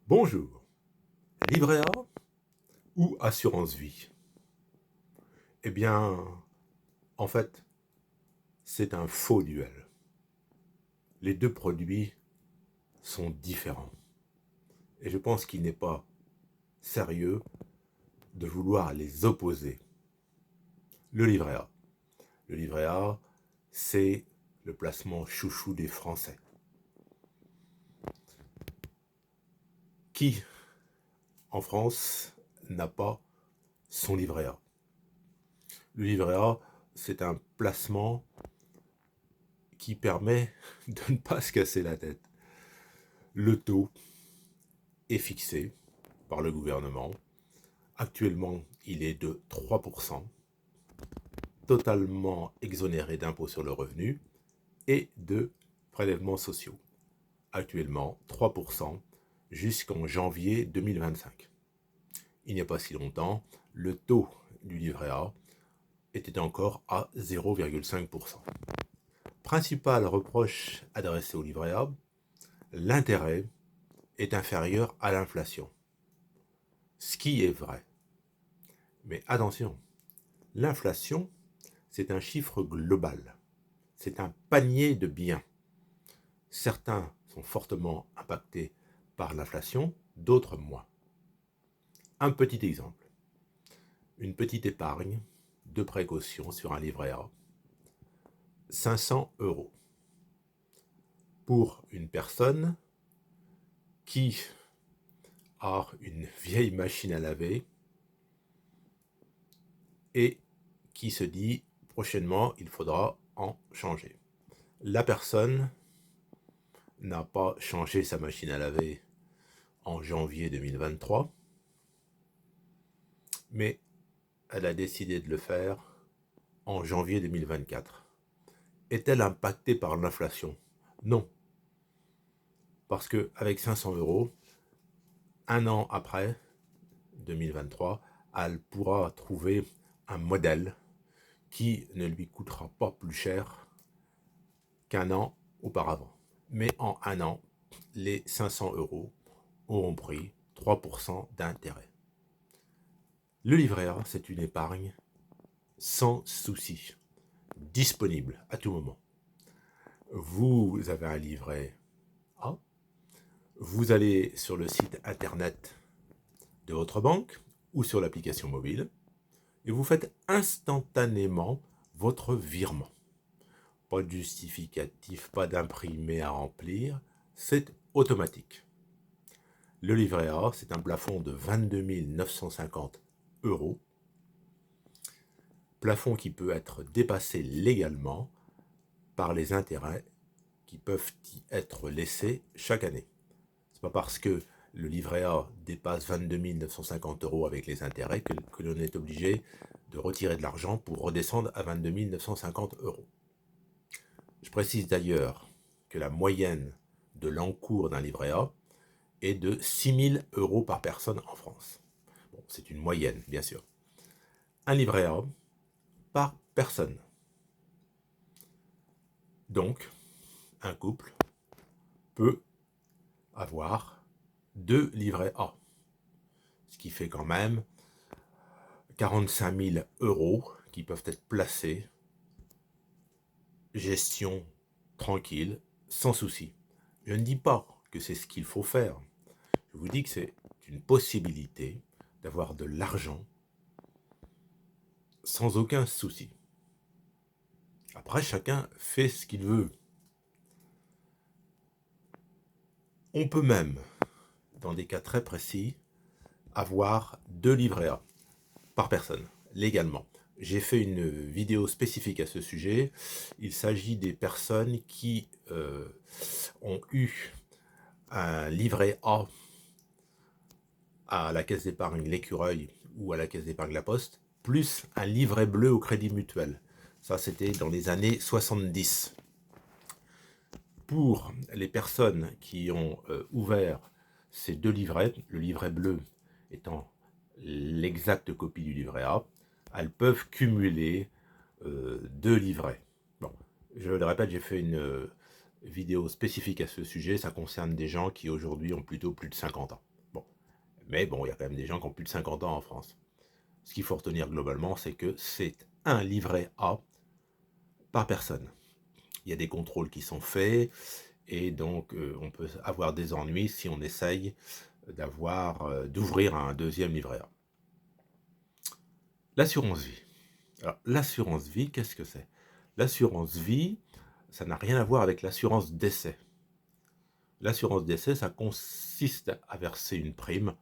Bonjour, livret A ou assurance vie? Eh bien, en fait, c'est un faux duel. Les deux produits sont différents. Et je pense qu'il n'est pas sérieux de vouloir les opposer. Le livret A. Le livret A, c'est le placement chouchou des Français. Qui, en France, n'a pas son livret A? Le livret A, c'est un placement qui permet de ne pas se casser la tête. Le taux est fixé par le gouvernement. Actuellement, il est de 3%, totalement exonéré d'impôt sur le revenu et de prélèvements sociaux. Actuellement, 3% jusqu'en janvier 2025. Il n'y a pas si longtemps, le taux du livret A était encore à 0,5%. Principal reproche adressé au livret A, l'intérêt est inférieur à l'inflation. Ce qui est vrai. Mais attention, l'inflation, c'est un chiffre global. C'est un panier de biens. Certains sont fortement impactés par l'inflation, d'autres moins. Un petit exemple. Une petite épargne de précaution sur un livret A. 500 € pour une personne qui a une vieille machine à laver et qui se dit prochainement il faudra en changer. La personne n'a pas changé sa machine à laver en janvier 2023, mais elle a décidé de le faire en janvier 2024. Est-elle impactée par l'inflation? Non. Parce qu'avec 500 €, un an après, 2023, elle pourra trouver un modèle qui ne lui coûtera pas plus cher qu'un an auparavant. Mais en un an, les 500 € auront pris 3% d'intérêt. Le livret A, c'est une épargne sans souci, disponible à tout moment. Vous avez un livret A, vous allez sur le site internet de votre banque ou sur l'application mobile et vous faites instantanément votre virement. Pas de justificatif, pas d'imprimé à remplir, c'est automatique. Le livret A, c'est un plafond de 22 950 €, plafond qui peut être dépassé légalement par les intérêts qui peuvent y être laissés chaque année. C'est pas parce que le livret A dépasse 22 950 € avec les intérêts que l'on est obligé de retirer de l'argent pour redescendre à 22 950 €. Je précise d'ailleurs que la moyenne de l'encours d'un livret A est de 6 000 € par personne en France. Bon, c'est une moyenne, bien sûr. Un livret A par personne. Donc, un couple peut avoir 2 livrets A, ce qui fait quand même 45 000 € qui peuvent être placés, gestion tranquille, sans souci. Je ne dis pas que c'est ce qu'il faut faire. Je vous dis que c'est une possibilité d'avoir de l'argent sans aucun souci. Après, chacun fait ce qu'il veut. On peut même, dans des cas très précis, avoir 2 livrets A par personne, légalement. J'ai fait une vidéo spécifique à ce sujet. Il s'agit des personnes qui ont eu un livret A à la Caisse d'épargne L'Écureuil ou à la Caisse d'épargne La Poste, plus un livret bleu au Crédit Mutuel. Ça, c'était dans les années 70. Pour les personnes qui ont ouvert ces 2 livrets, le livret bleu étant l'exacte copie du livret A, elles peuvent cumuler 2 livrets. Bon, je le répète, j'ai fait une vidéo spécifique à ce sujet. Ça concerne des gens qui aujourd'hui ont plutôt plus de 50 ans. Mais bon, il y a quand même des gens qui ont plus de 50 ans en France. Ce qu'il faut retenir globalement, c'est que c'est un livret A par personne. Il y a des contrôles qui sont faits, et donc on peut avoir des ennuis si on essaye d'ouvrir un deuxième livret A. L'assurance vie. Alors, l'assurance vie, qu'est-ce que c'est? L'assurance vie, ça n'a rien à voir avec l'assurance décès. L'assurance décès, ça consiste à verser une prime,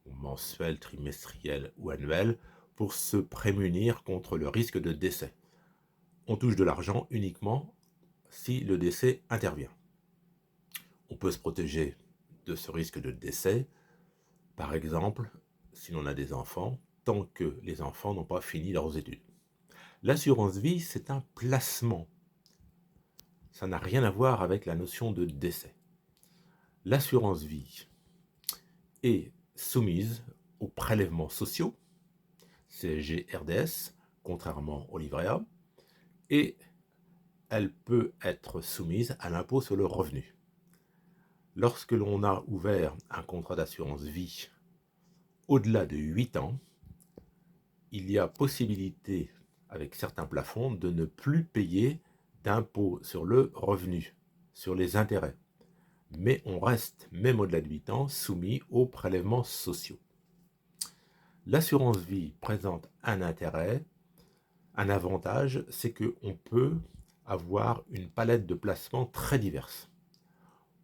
mensuelle, trimestrielle ou annuelle, pour se prémunir contre le risque de décès. On touche de l'argent uniquement si le décès intervient. On peut se protéger de ce risque de décès, par exemple, si l'on a des enfants, tant que les enfants n'ont pas fini leurs études. L'assurance vie, c'est un placement. Ça n'a rien à voir avec la notion de décès. L'assurance vie est soumise aux prélèvements sociaux, CSG, RDS, contrairement au livret A, et elle peut être soumise à l'impôt sur le revenu. Lorsque l'on a ouvert un contrat d'assurance vie au-delà de 8 ans, il y a possibilité, avec certains plafonds, de ne plus payer d'impôt sur le revenu, sur les intérêts. Mais on reste, même au-delà de 8 ans, soumis aux prélèvements sociaux. L'assurance vie présente un intérêt, un avantage, c'est qu'on peut avoir une palette de placements très diverses.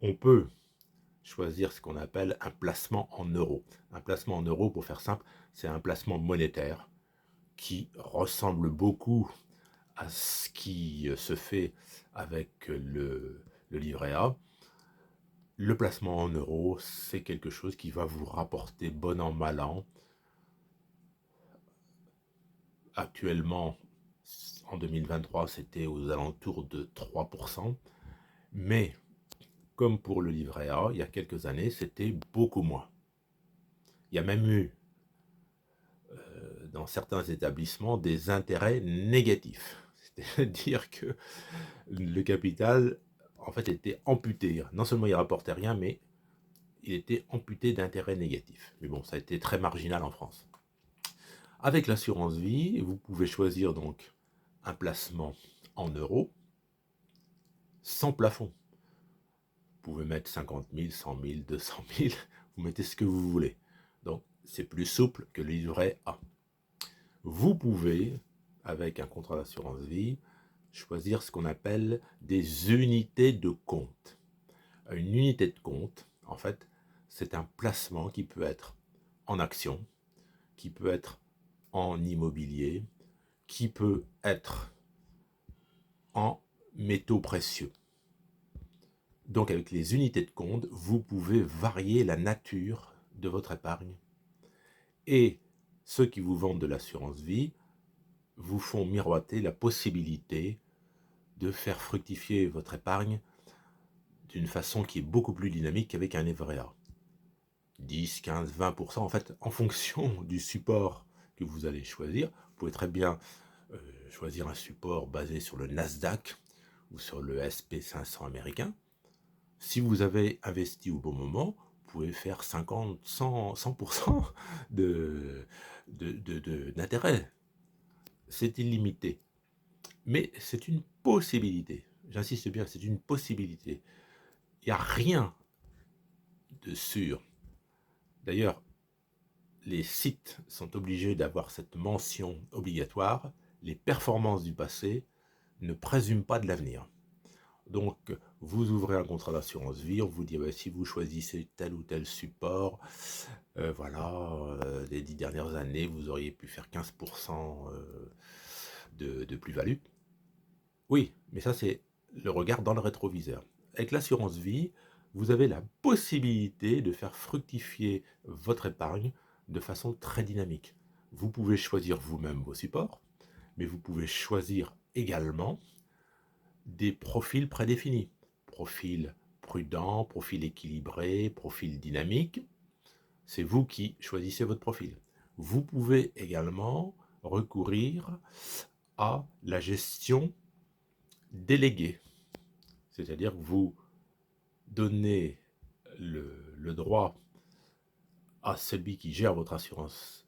On peut choisir ce qu'on appelle un placement en euros. Un placement en euros, pour faire simple, c'est un placement monétaire qui ressemble beaucoup à ce qui se fait avec le livret A. Le placement en euros, c'est quelque chose qui va vous rapporter bon an, mal an. Actuellement, en 2023, c'était aux alentours de 3%. Mais, comme pour le livret A, il y a quelques années, c'était beaucoup moins. Il y a même eu, dans certains établissements, des intérêts négatifs. C'est-à-dire que le capital, en fait, était amputé. Non seulement il ne rapportait rien, mais il était amputé d'intérêts négatifs. Mais bon, ça a été très marginal en France. Avec l'assurance vie, vous pouvez choisir donc un placement en euros sans plafond. Vous pouvez mettre 50 000, 100 000, 200 000, vous mettez ce que vous voulez. Donc, c'est plus souple que le livret A. Vous pouvez, avec un contrat d'assurance vie, choisir ce qu'on appelle des unités de compte. Une unité de compte, en fait, c'est un placement qui peut être en action, qui peut être en immobilier, qui peut être en métaux précieux. Donc avec les unités de compte, vous pouvez varier la nature de votre épargne. Et ceux qui vous vendent de l'assurance vie vous font miroiter la possibilité de faire fructifier votre épargne d'une façon qui est beaucoup plus dynamique qu'avec un livret A. 10, 15, 20%, en fait, en fonction du support que vous allez choisir. Vous pouvez très bien choisir un support basé sur le Nasdaq ou sur le SP500 américain. Si vous avez investi au bon moment, vous pouvez faire 50, 100% d'intérêt. C'est illimité. Mais c'est une possibilité. J'insiste bien, c'est une possibilité. Il n'y a rien de sûr. D'ailleurs, les sites sont obligés d'avoir cette mention obligatoire. Les performances du passé ne présument pas de l'avenir. Donc, vous ouvrez un contrat d'assurance vie, on vous dit si vous choisissez tel ou tel support, les 10 dernières années, vous auriez pu faire 15% de plus-value. Oui, mais ça, c'est le regard dans le rétroviseur. Avec l'assurance vie, vous avez la possibilité de faire fructifier votre épargne de façon très dynamique. Vous pouvez choisir vous-même vos supports, mais vous pouvez choisir également des profils prédéfinis. Profil prudent, profil équilibré, profil dynamique. C'est vous qui choisissez votre profil. Vous pouvez également recourir à la gestion déléguée. C'est-à-dire que vous donnez le droit à celui qui gère votre assurance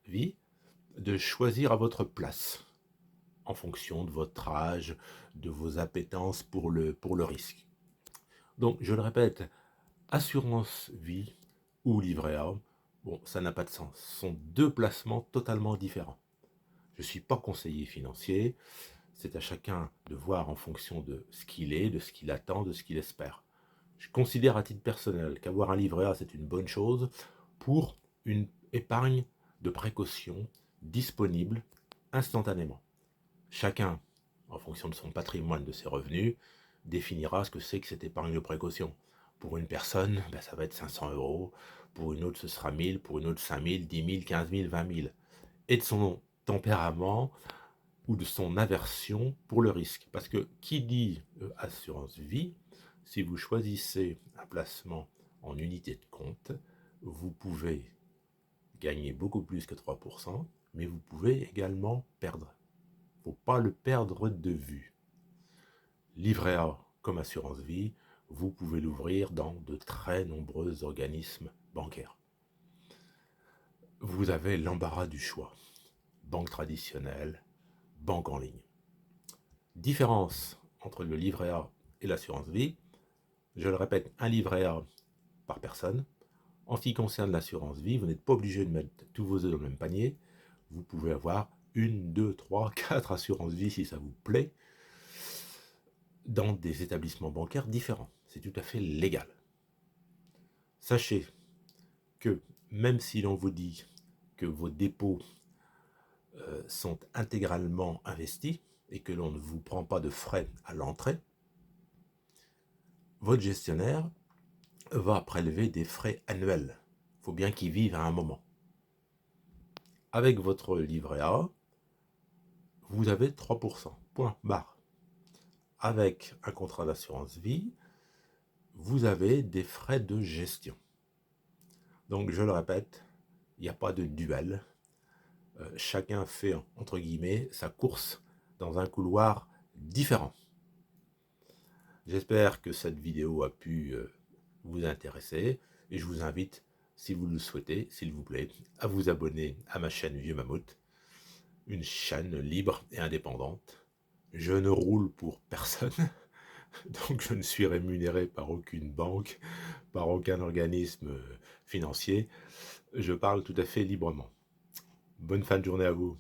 vie de choisir à votre place, en fonction de votre âge, de vos appétences pour le risque. Donc, je le répète, assurance vie ou livret A, bon, ça n'a pas de sens. Ce sont deux placements totalement différents. Je ne suis pas conseiller financier, c'est à chacun de voir en fonction de ce qu'il est, de ce qu'il attend, de ce qu'il espère. Je considère à titre personnel qu'avoir un livret A, c'est une bonne chose pour une épargne de précaution disponible instantanément. Chacun, en fonction de son patrimoine, de ses revenus, définira ce que c'est que cette épargne de précaution. Pour une personne, ça va être 500 euros, pour une autre ce sera 1000, pour une autre 5000, 10 000, 15 000, 20 000. Et de son tempérament ou de son aversion pour le risque. Parce que qui dit assurance vie, si vous choisissez un placement en unité de compte, vous pouvez gagner beaucoup plus que 3%, mais vous pouvez également perdre. Il ne faut pas le perdre de vue. Livret A comme assurance vie, vous pouvez l'ouvrir dans de très nombreux organismes bancaires. Vous avez l'embarras du choix. Banque traditionnelle, banque en ligne. Différence entre le livret A et l'assurance vie, je le répète, un livret A par personne. En ce qui concerne l'assurance vie, vous n'êtes pas obligé de mettre tous vos œufs dans le même panier. Vous pouvez avoir 1, 2, 3, 4 assurances vie si ça vous plaît, dans des établissements bancaires différents. C'est tout à fait légal. Sachez que même si l'on vous dit que vos dépôts sont intégralement investis et que l'on ne vous prend pas de frais à l'entrée, votre gestionnaire va prélever des frais annuels. Il faut bien qu'il vive à un moment. Avec votre livret A, vous avez 3%. Point barre. Avec un contrat d'assurance vie, vous avez des frais de gestion. Donc, je le répète, il n'y a pas de duel. Chacun fait, entre guillemets, sa course dans un couloir différent. J'espère que cette vidéo a pu vous intéresser et je vous invite, si vous le souhaitez, s'il vous plaît, à vous abonner à ma chaîne Vieux Mammouth, une chaîne libre et indépendante. Je ne roule pour personne, donc je ne suis rémunéré par aucune banque, par aucun organisme financier. Je parle tout à fait librement. Bonne fin de journée à vous.